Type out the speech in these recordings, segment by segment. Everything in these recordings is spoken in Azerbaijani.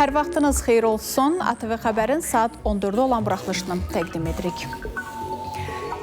Hər vaxtınız xeyir olsun. ATV Xəbərin saat 14-də olan buraxılışını təqdim edirik.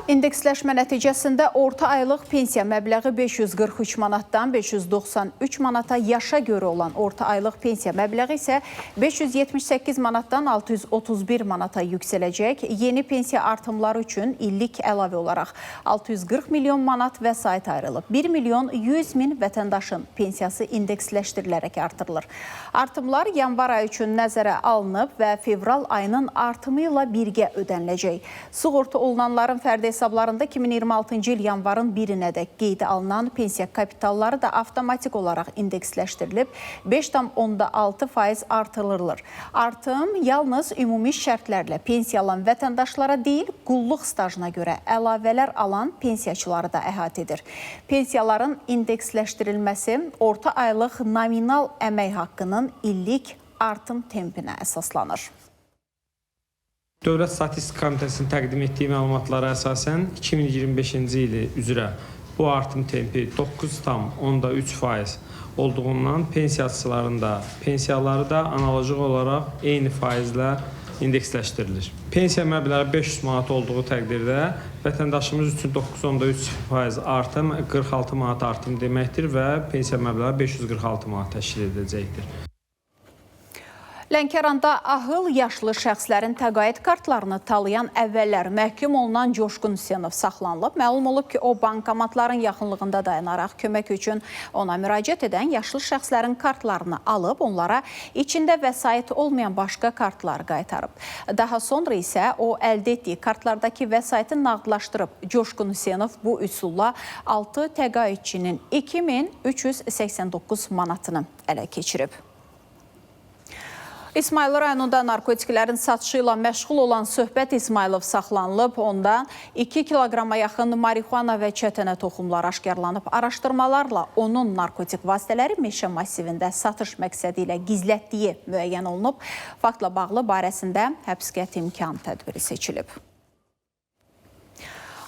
İndeksləşmə nəticəsində orta aylıq pensiya məbləği 543 manatdan 593 manata, yaşa görə olan orta aylıq pensiya məbləği isə 578 manatdan 631 manata yüksələcək. Yeni pensiya artımları üçün illik əlavə olaraq 640 milyon manat vəsait ayrılıb. 1 milyon 100 min vətəndaşın pensiyası indeksləşdirilərək artırılır. Artımlar yanvar ayı üçün nəzərə alınıb və fevral ayının artımı ilə birgə ödəniləcək. Sığorta olunanların fərdi hesablarında 2026-cı il yanvarın 1-nədək qeydə alınan pensiya kapitalları da avtomatik olaraq indeksləşdirilib, 5,6% artırılır. Artım yalnız ümumi şərtlərlə pensiya alan vətəndaşlara deyil, qulluq stajına görə əlavələr alan pensiyaçıları da əhatə edir. Pensiyaların indeksləşdirilməsi orta aylıq nominal əmək haqqının illik artım tempinə əsaslanır. Dövlət Statistika Komitəsinin təqdim etdiyi məlumatlara əsasən 2025-ci ili üzrə bu artım tempi 9,3% olduğundan pensiyaçıların da pensiyaları da analoji olaraq eyni faizlə indeksləşdirilir. Pensiya məbləği 500 manat olduğu təqdirdə vətəndaşımız üçün 9,3% artım 46 manat artım deməkdir və pensiya məbləği 546 manat təşkil edəcəkdir. Lənkəranda ahıl yaşlı şəxslərin təqaüd kartlarını talayan əvvəllər məhkum olunan Coşqun Hüseynov saxlanılıb. Məlum olub ki, o bankomatların yaxınlığında dayanaraq kömək üçün ona müraciət edən yaşlı şəxslərin kartlarını alıb, onlara içində vəsait olmayan başqa kartlar qaytarıb. Daha sonra isə o əldə etdiyi kartlardakı vəsaiti nağdlaşdırıb. Coşqun Hüseynov bu üsulla 6 təqaüdçinin 2389 manatını ələ keçirib. İsmayıl rayonunda narkotiklərin satışı ilə məşğul olan Söhbət İsmayılov saxlanılıb. Ondan 2 kilograma yaxın marixuana və çətənə toxumlar aşkarlanıb. Araşdırmalarla onun narkotik vasitələri meşə massivində satış məqsədi ilə gizlətdiyi müəyyən olunub. Faktla bağlı barəsində həbs qəti imkan tədbiri seçilib.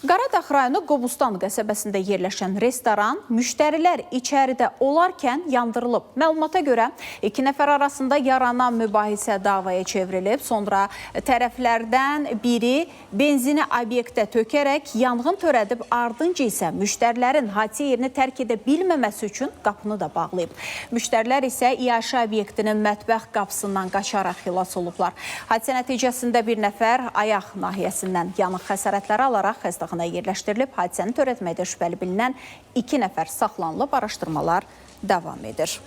Qaradağ rayonu Qobustan qəsəbəsində yerləşən restoran müştərilər içəridə olarkən yandırılıb. Məlumata görə 2 nəfər arasında yaranan mübahisə davaya çevrilib. Sonra tərəflərdən biri benzini obyektə tökərək yanğın törədib, ardınca isə müştərilərin hadisə yerini tərk edə bilməməsi üçün qapını da bağlayıb. Müştərilər isə iaşə obyektinin mətbəx qapısından qaçaraq xilas olublar. Hadisə nəticəsində bir nəfər ayaq nahiyəsindən yanıq xəsarətləri alaraq xəstəxanaya yerləşdirilib. Hadisəni törətməkdə şübhəli bilinən 2 nəfər saxlanılıb, araşdırmalar davam edir.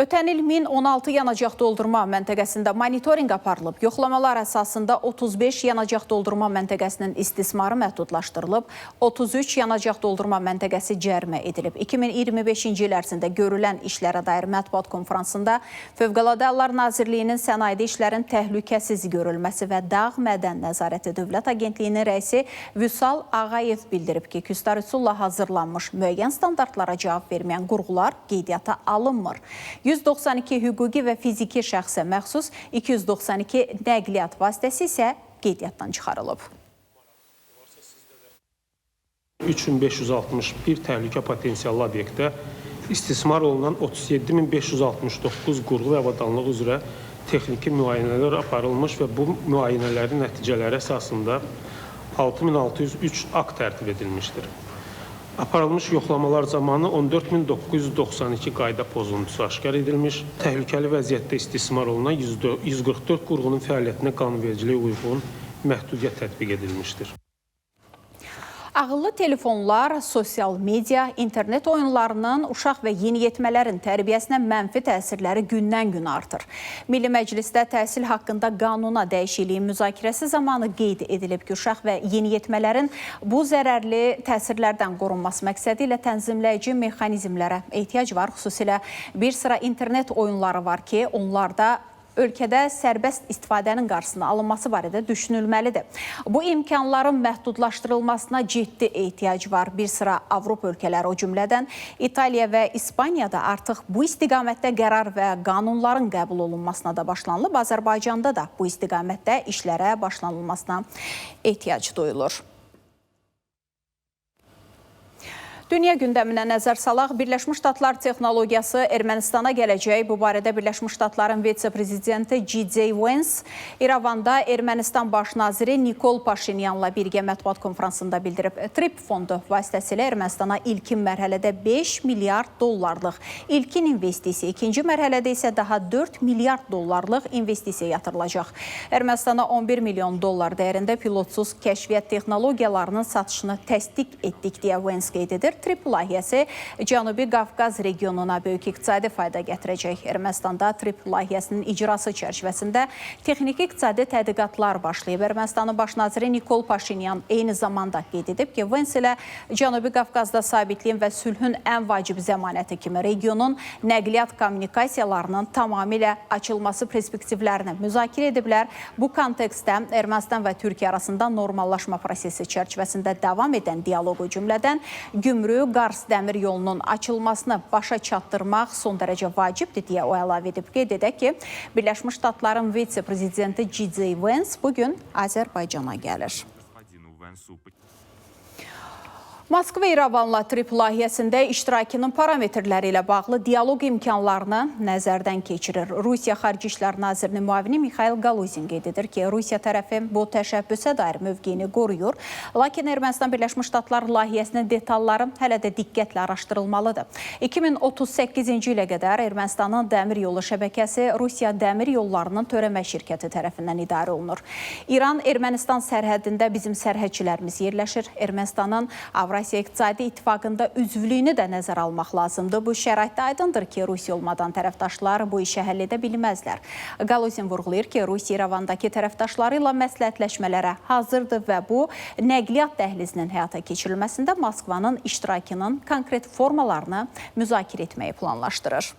Ötən il 1016 yanacaq doldurma məntəqəsində monitorinq aparılıb. Yoxlamalar əsasında 35 yanacaq doldurma məntəqəsinin istismarı məhdudlaşdırılıb, 33 yanacaq doldurma məntəqəsi cərimə edilib. 2025-ci il ərzində görülən işlərə dair mətbuat konfransında Fövqəladə Hallar Nazirliyinin sənayedə işlərin təhlükəsiz görülməsi və Dağ Mədən Nəzarəti Dövlət Agentliyinin rəisi Vüsal Ağayev bildirib ki, küstar üsulla hazırlanmış müəyyən standartlara cavab verməyən qurğular qeydiyyata alınmır. 192 hüquqi və fiziki şəxsə məxsus 292 nəqliyyat vasitəsi isə qeydiyyatdan çıxarılıb. 3561 təhlükə potensiallı obyektdə istismar olunan 37569 qurğu və avadanlıq üzrə texniki müayinələr aparılmış və bu müayinələrin nəticələri əsasında 6603 akt tərtib edilmişdir. Aparılmış yoxlamalar zamanı 14992 qayda pozuntusu aşkar edilmiş, təhlükəli vəziyyətdə istismar olunan 144 qurğunun fəaliyyətinə qanunvericiliyə uyğun məhdudiyyət tətbiq edilmişdir. Ağıllı telefonlar, sosial media, internet oyunlarının uşaq və yeniyetmələrin tərbiyəsinə mənfi təsirləri gündən-gün artır. Milli Məclisdə təhsil haqqında qanuna dəyişikliyin müzakirəsi zamanı qeyd edilib ki, uşaq və yeniyetmələrin bu zərərli təsirlərdən qorunması məqsədi ilə tənzimləyici mexanizmlərə ehtiyac var. Xüsusilə bir sıra internet oyunları var ki, onlarda ölkədə sərbəst istifadənin qarşısının alınması barədə düşünülməlidir. Bu imkanların məhdudlaşdırılmasına ciddi ehtiyac var. Bir sıra Avropa ölkələri, o cümlədən İtaliya və İspaniyada artıq bu istiqamətdə qərar və qanunların qəbul olunmasına da başlanılıb. Azərbaycanda da bu istiqamətdə işlərə başlanılmasına ehtiyac duyulur. Dünya gündəminə nəzər salaq, Birləşmiş Ştatlar texnologiyası Ermənistana gələcək. Bu barədə Birləşmiş Ştatların vitse-prezidenti J.D. Vance İrəvanda Ermənistan baş naziri Nikol Paşinyanla birgə mətbuat konfransında bildirib. TRIP fondu vasitəsilə Ermənistana ilkin mərhələdə 5 milyard dollarlıq ilkin investisiya, ikinci mərhələdə isə daha 4 milyard dollarlıq investisiya yatırılacaq. Ermənistana 11 milyon dollar dəyərində pilotsuz kəşfiyyat texnologiyalarının satışını təsdiq etdik deyə Vance qeyd edir. TRIP layihəsi Cənubi Qafqaz regionuna böyük iqtisadi fayda gətirəcək. Ermənistanda TRIP layihəsinin icrası çərçivəsində texniki iqtisadi tədqiqatlar başlayıb. Ermənistanın baş naziri Nikol Paşinyan eyni zamanda qeyd edib ki, Vance ilə Cənubi Qafqazda sabitliyin və sülhün ən vacib zəmanəti kimi regionun nəqliyyat kommunikasiyalarının tamamilə açılması perspektivlərini müzakirə ediblər. Bu kontekstdə Ermənistan və Türkiyə arasında normallaşma prosesi çərçivəsində davam edən dialoqu cümlədən Gümrük-Qars dəmir yolunun açılmasını başa çatdırmaq son dərəcə vacibdir deyə o əlavə edib. Qeyd edək ki, Birləşmiş Ştatların vitse-prezidenti J.D. Vance bugün Azərbaycana gəlir. Moskva İrəvanla TRIP layihəsində iştirakının parametrləri ilə bağlı dialoq imkanlarını nəzərdən keçirir. Rusiya Xarici İşlər Nazirinin müavini Mikhail Galuzin qeyd edir ki, Rusiya tərəfi bu təşəbbüsə dair mövqeyini qoruyur. Lakin Ermənistan Birləşmiş Ştatlar layihəsinin detalları hələ də diqqətlə araşdırılmalıdır. 2038-ci ilə qədər Ermənistanın dəmir yolu şəbəkəsi Rusiya dəmir yollarının törəmə şirkəti tərəfindən idarə olunur. İran-Ermənistan sərhədində bizim sərhədçilərimiz yerləşir. Ermənistanın Avrasiya İqtisadi İttifaqında üzvlüyünü də nəzərə almaq lazımdır. Bu şəraitdə aydındır ki, Rusiya olmadan tərəfdaşlar bu işi həll edə bilməzlər. Galuzin vurğulayır ki, Rusiya İrəvandakı tərəfdaşları ilə məsləhətləşmələrə hazırdır və bu nəqliyyat dəhlizinin həyata keçirilməsində Moskvanın iştirakının konkret formalarını müzakirə etməyi planlaşdırır.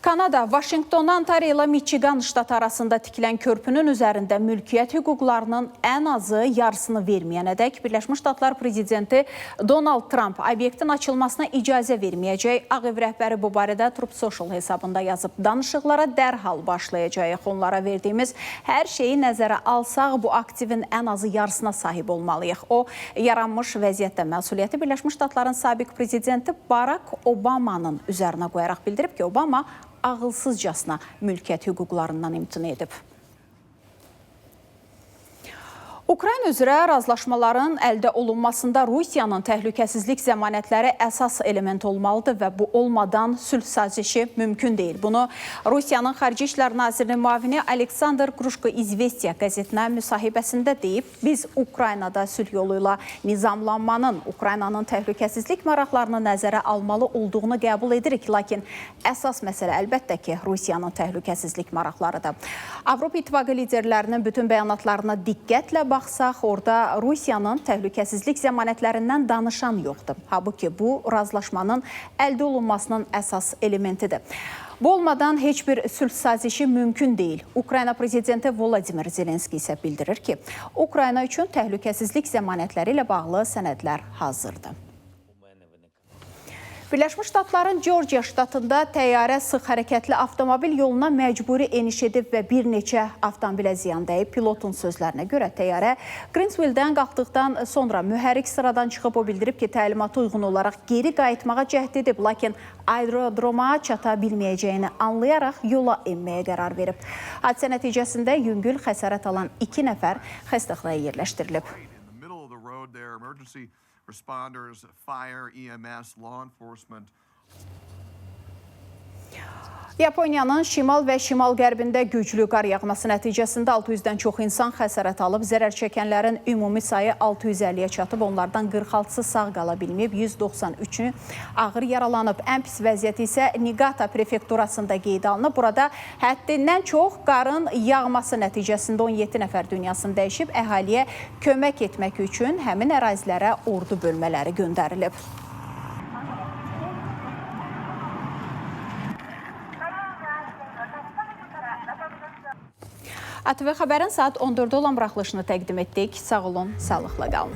Kanada, Vaşinqtondan Ontario ilə Michigan ştatı arasında tikilən körpünün üzərində mülkiyyət hüquqlarının ən azı yarısını verməyənədək Birləşmiş Ştatlar prezidenti Donald Trump obyektin açılmasına icazə verməyəcək. Ağ Ev rəhbəri bu barədə Truth Social hesabında yazıb. Danışıqlara dərhal başlayacağıq. Onlara verdiyimiz hər şeyi nəzərə alsaq, bu aktivin ən azı yarısına sahib olmalıyıq. O, yaranmış vəziyyətdə məsuliyyəti Birləşmiş Ştatların sabiq prezidenti Barack Obama'nın üzərinə qoyaraq bildirib ki, Obama ağılsızcasına mülkiyyət hüquqlarından imtina edib. Ukrayna üzrə razılaşmaların əldə olunmasında Rusiyanın təhlükəsizlik zəmanətləri əsas element olmalıdır və bu olmadan sülh sazişi mümkün deyil. Bunu Rusiyanın Xarici İşlər Nazirinin müavini Aleksandr Gruşko İzvestiya qəzetinə müsahibəsində deyib. Biz Ukraynada sülh yolu ilə nizamlanmanın Ukraynanın təhlükəsizlik maraqlarını nəzərə almalı olduğunu qəbul edirik. Lakin əsas məsələ əlbəttə ki, Rusiyanın təhlükəsizlik maraqlarıdır. Avropa İttifaqı liderlərinin bütün bəyanatlarına diqqətlə baxsaq, orada Rusiyanın təhlükəsizlik zəmanətlərindən danışan yoxdur. Halbuki bu, razılaşmanın əldə olunmasının əsas elementidir. Bu olmadan heç bir sülh sazişi mümkün deyil. Ukrayna prezidenti Volodimir Zelenski isə bildirir ki, Ukrayna üçün təhlükəsizlik zəmanətləri ilə bağlı sənədlər hazırdır. Birləşmiş Ştatların Georgia ştatında təyyarə sıx hərəkətli avtomobil yoluna məcburi eniş edib və bir neçə avtomobilə ziyan dəyib. Pilotun sözlərinə görə təyyarə Greensville-dən qalxdıqdan sonra mühərrik sıradan çıxıb. O bildirib ki, təlimata uyğun olaraq geri qayıtmağa cəhd edib, lakin aerodroma çata bilməyəcəyini anlayaraq yola enməyə qərar verib. Hadisə nəticəsində yüngül xəsarət alan 2 nəfər xəstəxanaya yerləşdirilib. Responders, fire, EMS, law enforcement. Yaponiyanın şimal və şimal-qərbində güclü qar yağması nəticəsində 600-dən çox insan xəsarət alıb. Zərər çəkənlərin ümumi sayı 650-yə çatıb. Onlardan 46-sı sağ qala bilməyib, 193-ü ağır yaralanıb. Ən pis vəziyyəti isə Niigata prefekturasında qeydə alınıb. Burada həddindən çox qarın yağması nəticəsində 17 nəfər dünyasını dəyişib. Əhaliyə kömək etmək üçün həmin ərazilərə ordu bölmələri göndərilib. ATV Xəbərin saat 14-də olan buraxılışını təqdim etdik. Sağ olun, sağlıqla qalın.